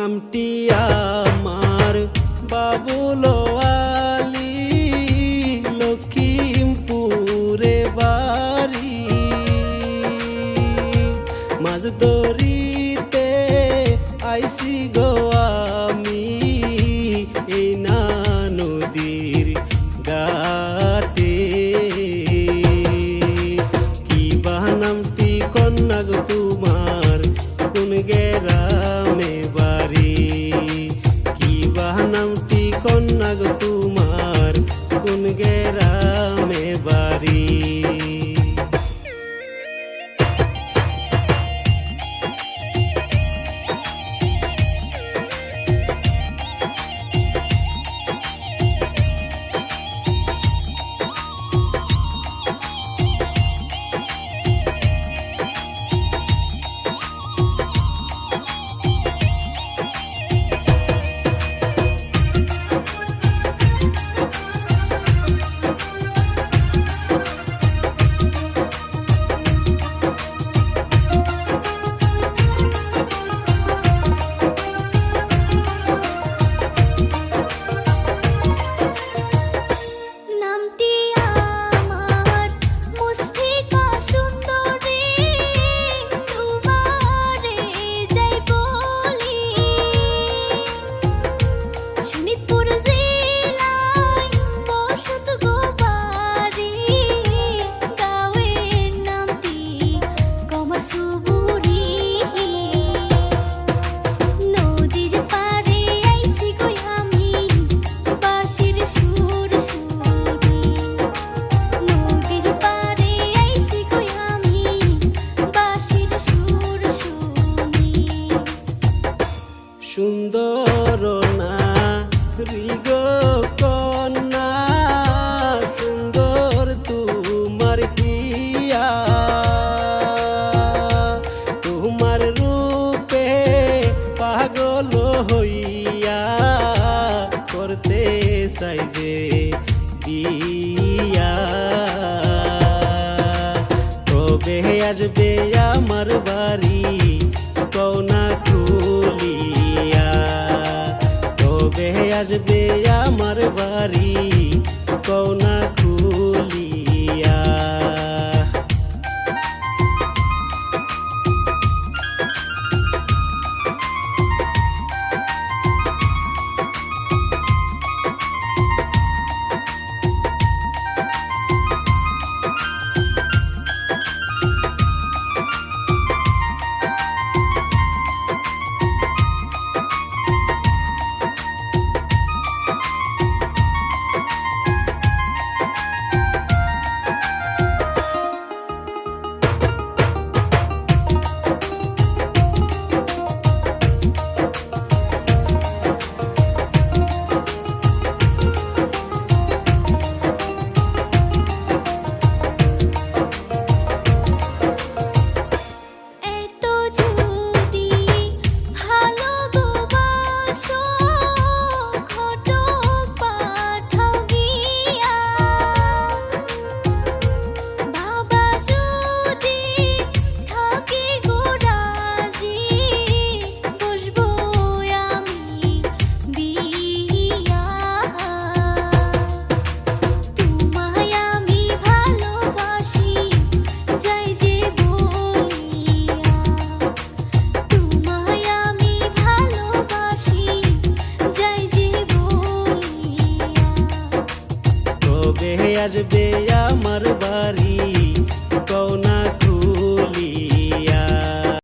নামটি আমার বাবুল আলী, লখিমপুরে বাড়ি। মাঝ দরিতে আইসি গো আমি, এই না নদীর ঘাটে। কি বা নামটি কন্যা গো তোমার, কোন গ্রামে বাড়ি? কি বা নামটি কন্যা গো তোমার, কোন গ্রামে বাড়ি? সুন্দর নারী গো কন্যা, সুন্দর তোমার হিয়া। তোমার রূপে পাগল হইয়া, করতে চাই যে বিয়া। কবে আসবে আমার বাড়ি, কওনা খুলিয়া? কবে আসবে আমার বাড়ি, কওনা খুলিয়া? আসবে